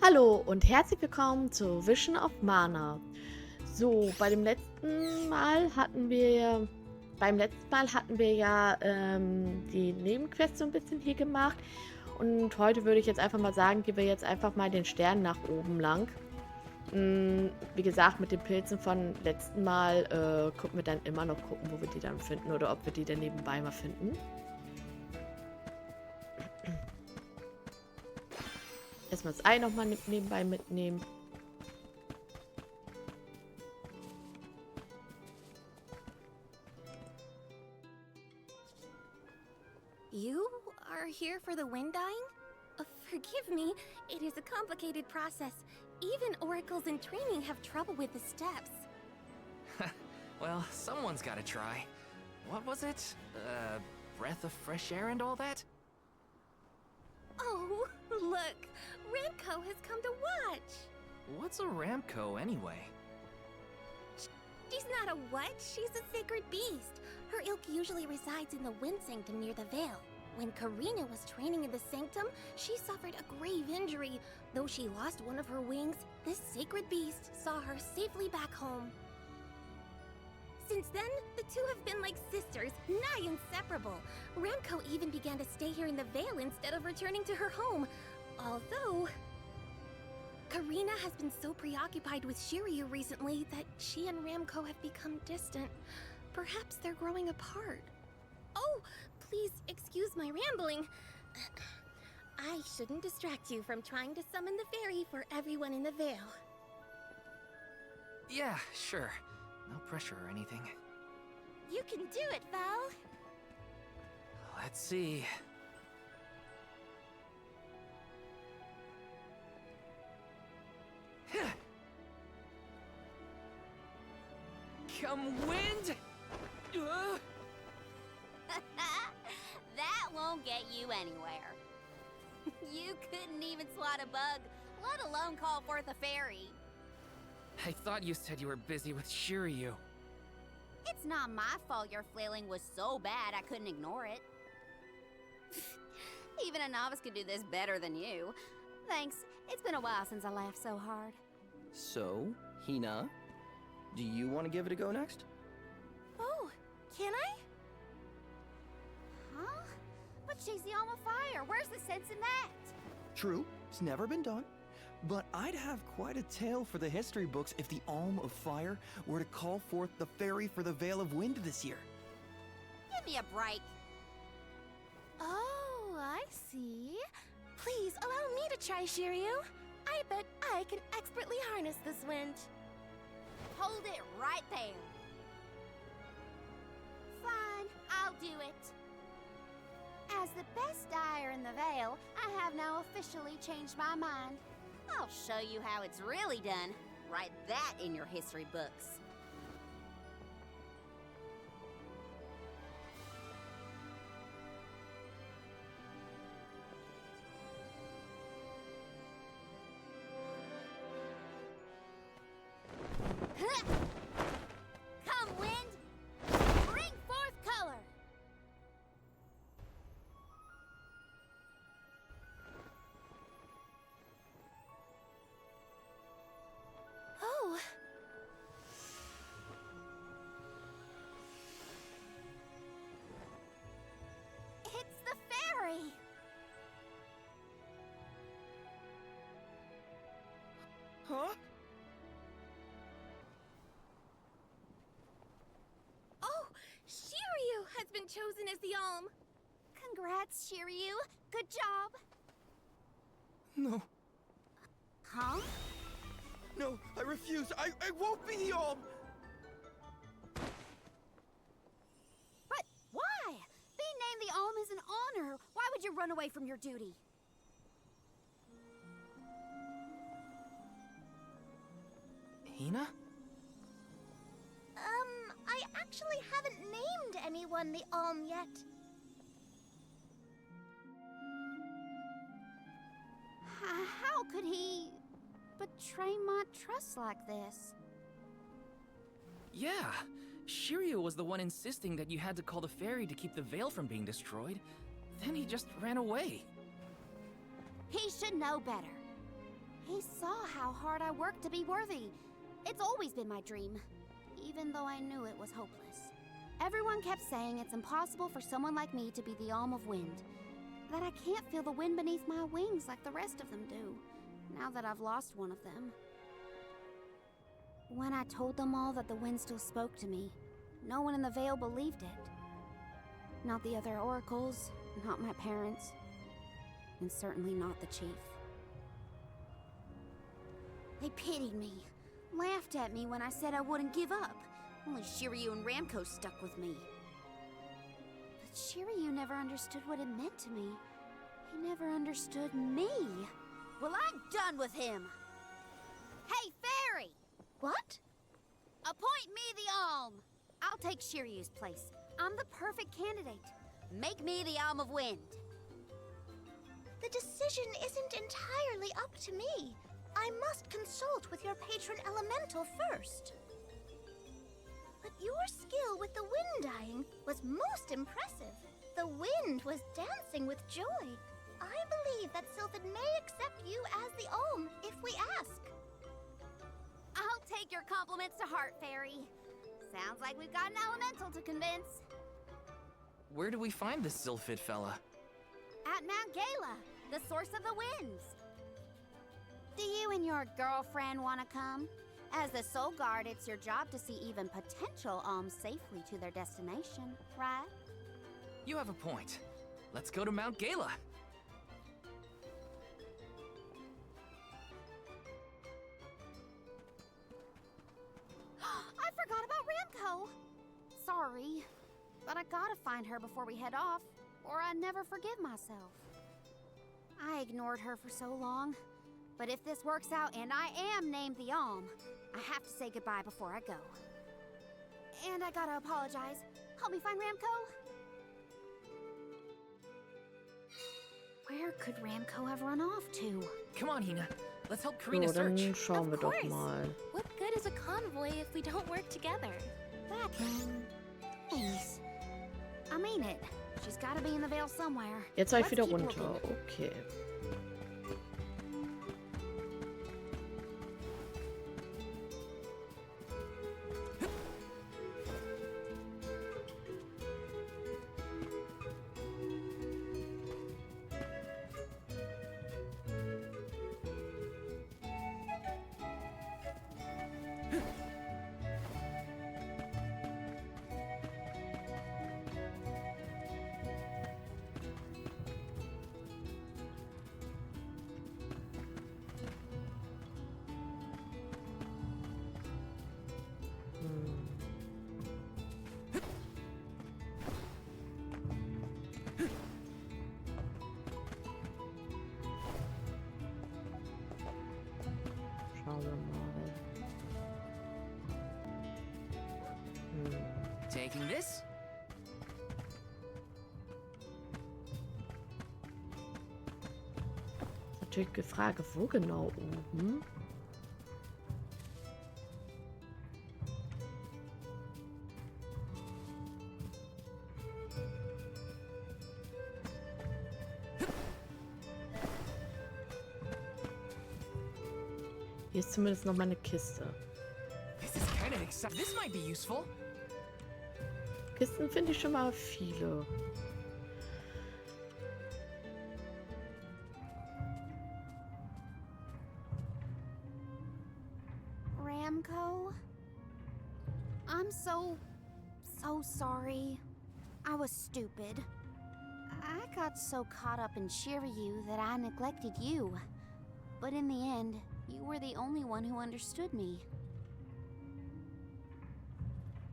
Hallo und herzlich willkommen zu Vision of Mana. So, beim letzten Mal hatten wir ja die Nebenquest so ein bisschen hier gemacht. Und heute würde ich jetzt einfach mal sagen, gehen wir jetzt einfach mal den Stern nach oben lang. Wie gesagt, mit den Pilzen von letzten Mal gucken wir dann immer noch gucken, wo wir die dann finden oder ob wir die dann nebenbei mal finden. Erstmal das Ei nochmal nebenbei mitnehmen. You are here for the wind dying? Forgive me, it is a complicated process. Even oracles in training have trouble with the steps. Well, someone's gotta try. What was it? Breath of fresh air and all that? Oh, look! Ramco has come to watch! What's a Ramco anyway? She's not a what? She's a sacred beast. Her ilk usually resides in the Wind Sanctum near the Veil. When Karina was training in the Sanctum, she suffered a grave injury. Though she lost one of her wings, this sacred beast saw her safely back home. Since then, the two have been like sisters, nigh inseparable. Ramco even began to stay here in the Veil instead of returning to her home. Although, Karina has been so preoccupied with Shiryu recently that she and Ramco have become distant. Perhaps they're growing apart. Oh, please excuse my rambling. I shouldn't distract you from trying to summon the fairy for everyone in the Veil. Yeah, sure. No pressure or anything. You can do it, Val. Let's see. Come wind! That won't get you anywhere. You couldn't even slot a bug, let alone call forth a fairy. I thought you said you were busy with Shiryu. It's not my fault your flailing was so bad I couldn't ignore it. Even a novice could do this better than you. Thanks. It's been a while since I laughed so hard. So, Hina, do you want to give it a go next? Oh, can I? Huh? But she's the alma fire. Where's the sense in that? True, it's never been done. But I'd have quite a tale for the history books if the Alm of Fire were to call forth the fairy for the Veil of Wind this year. Give me a break. Oh, I see. Please allow me to try, Shiryu. I bet I can expertly harness this wind. Hold it right there. Fine, I'll do it. As the best dyer in the Veil, I have now officially changed my mind. I'll show you how it's really done. Write that in your history books. Come, wind! Bring forth color! Oh. It's the fairy! Huh? Oh, Shiryu has been chosen as the Alm. Congrats, Shiryu. Good job. No, Huh? no, I refuse. I won't be the Alm! But why? Being named the Alm is an honor. Why would you run away from your duty? Hina? I actually haven't named anyone the Alm yet. How could he betray my trust like this? Yeah, Shiryu was the one insisting that you had to call the fairy to keep the veil from being destroyed. Then he just ran away. He should know better. He saw how hard I worked to be worthy. It's always been my dream, even though I knew it was hopeless. Everyone kept saying it's impossible for someone like me to be the Alm of Wind, that I can't feel the wind beneath my wings like the rest of them do, now that I've lost one of them. When I told them all that the wind still spoke to me, no one in the Vale believed it. Not the other oracles, not my parents, and certainly not the chief. They pitied me, laughed at me when I said I wouldn't give up. Only Shiryu and Ramko stuck with me. But Shiryu never understood what it meant to me. He never understood me. Well, I'm done with him. Hey, Fairy! What? Appoint me the Alm. I'll take Shiryu's place. I'm the perfect candidate. Make me the Alm of Wind. The decision isn't entirely up to me. I must consult with your patron elemental first. But your skill with the wind dying was most impressive. The wind was dancing with joy. I believe that Sylphid may accept you as the Alm if we ask. I'll take your compliments to heart, Fairy. Sounds like we've got an elemental to convince. Where do we find this Sylphid fella? At Mount Gala, the source of the winds. Do you and your girlfriend want to come? As the Soul Guard, it's your job to see even potential alms safely to their destination, right? You have a point. Let's go to Mount Gala. I forgot about Ramko. Sorry, but I gotta find her before we head off, or I'd never forgive myself. I ignored her for so long, but if this works out and I am named the Alm, I have to say goodbye before I go. And I gotta apologize. Help me find Ramko. Where could Ramko have run off to? Come on, Hina. Let's help Karina So, dann search. schauen wir Of doch course. mal. What good is a convoy if we don't work together? That thanks. I mean it. She's gotta be in the Vale somewhere. Jetzt soll ich Let's wieder keep runter. looking. Okay. Schauen wir mal. Taking this? Ist natürlich die Frage, wo genau oben? Hier ist zumindest noch meine Kiste. This is kind of exciting. This might be useful. Kisten finde ich schon mal viele. Ramko? I'm so sorry. I was stupid. I got so caught up in Shiryu that I neglected you. But in the end, you were the only one who understood me.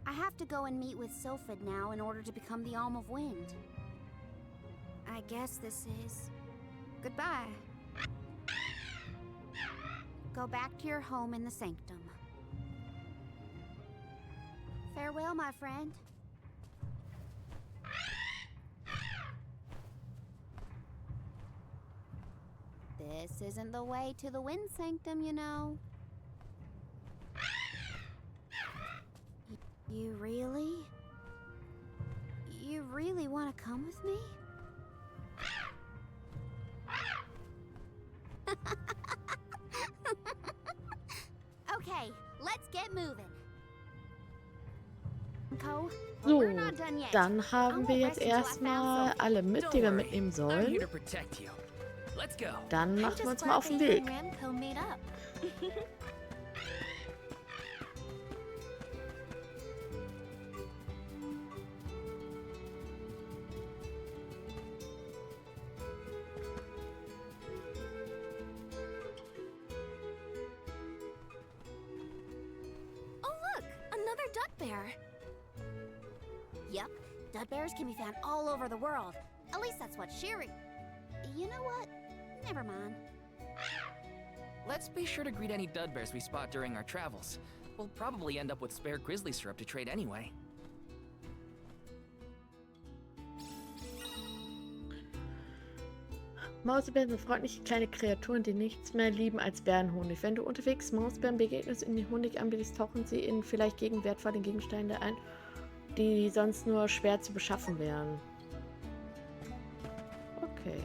I have to go and meet with Sylphid now in order to become the Alm of Wind. I guess this is goodbye. Go back to your home in the Sanctum. Farewell, my friend. This isn't the way to the Wind Sanctum, you know. You really want to come with me? let's get moving. Co, but So, we're not done yet. dann haben wir jetzt erstmal alle mit, die wir mitnehmen I'm sollen. here to protect you. Let's go. Dann I'm machen wir just uns mal glad auf den that you Weg. and Ramco made up. Oh look, another duck bear. Yep, dud bears can be found all over the world. At least that's what Shiri... You know what? Never mind. Let's be sure to greet any dud bears we spot during our travels. We'll probably end up with spare grizzly syrup to trade anyway. Mausbären sind freundliche kleine Kreaturen, die nichts mehr lieben als Bärenhonig. Wenn du unterwegs Mausbären begegnest und den Honig anbietest, tauchen sie in vielleicht gegen wertvolle Gegenstände ein, die sonst nur schwer zu beschaffen wären. Okay.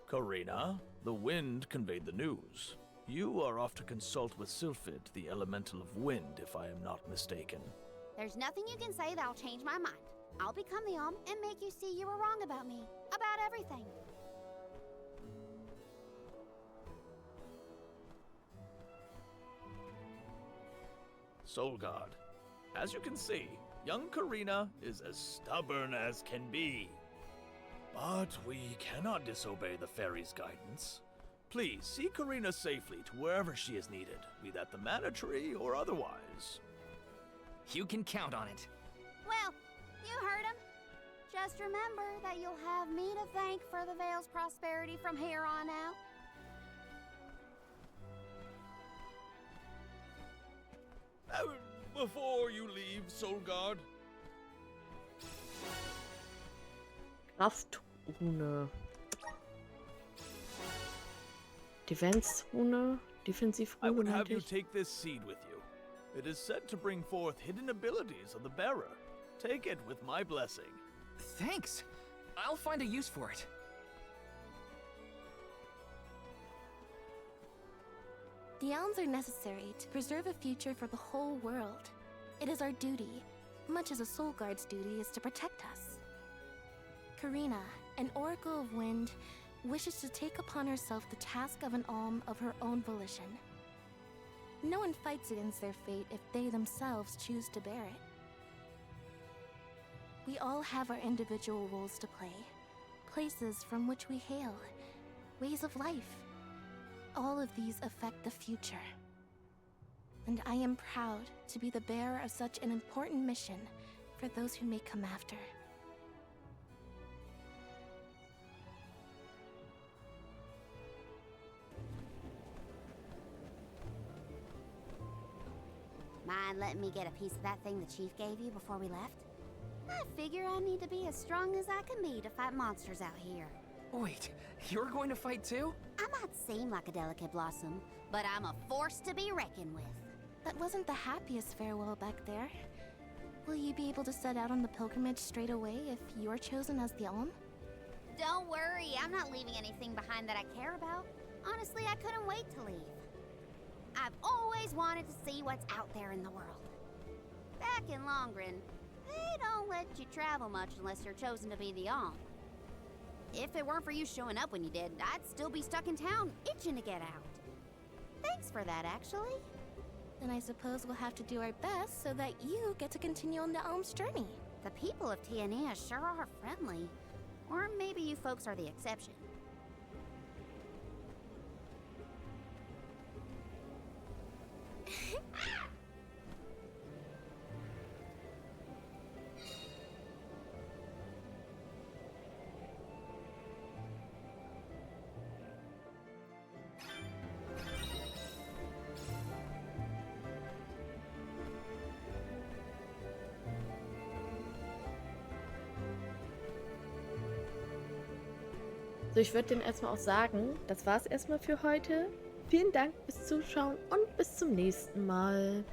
Karina, the wind conveyed the news. You are off to consult with Sylphid, the elemental of wind, if I am not mistaken. There's nothing you can say that'll change my mind. I'll become the and make you see you were wrong about me. About everything. Soul Guard, as you can see, young Karina is as stubborn as can be. But we cannot disobey the fairy's guidance. Please see Karina safely to wherever she is needed, be that the mana tree or otherwise. You can count on it. Well, you heard him. Just remember that you'll have me to thank for the Vale's prosperity from here on out. Before you leave, Soul Guard, Kraftrune. Defense-Rune. I Defensivrune would have meinte you ich. take this seed with you. It is said to bring forth hidden abilities of the bearer. Take it with my blessing. Thanks. I'll find a use for it. The elms are necessary to preserve a future for the whole world. It is our duty, much as a soul guard's duty is to protect us. Karina, an oracle of wind, wishes to take upon herself the task of an alm of her own volition. No one fights against their fate if they themselves choose to bear it. We all have our individual roles to play, places from which we hail, ways of life. All of these affect the future. And I am proud to be the bearer of such an important mission for those who may come after. Mind letting me get a piece of that thing the chief gave you before we left? I figure I need to be as strong as I can be to fight monsters out here. Wait, you're going to fight too? I might seem like a delicate blossom, but I'm a force to be reckoned with. That wasn't the happiest farewell back there. Will you be able to set out on the pilgrimage straight away if you're chosen as the alm? Don't worry, I'm not leaving anything behind that I care about. Honestly, I couldn't wait to leave. I've always wanted to see what's out there in the world. Back in Longren, they don't let you travel much unless you're chosen to be the alm. If it weren't for you showing up when you did, I'd still be stuck in town, itching to get out. Thanks for that, actually. Then I suppose we'll have to do our best so that you get to continue on the alm's journey. The people of Tiania sure are friendly. Or maybe you folks are the exception. So, ich würde denen erstmal auch sagen, das war's erstmal für heute. Vielen Dank fürs Zuschauen und bis zum nächsten Mal.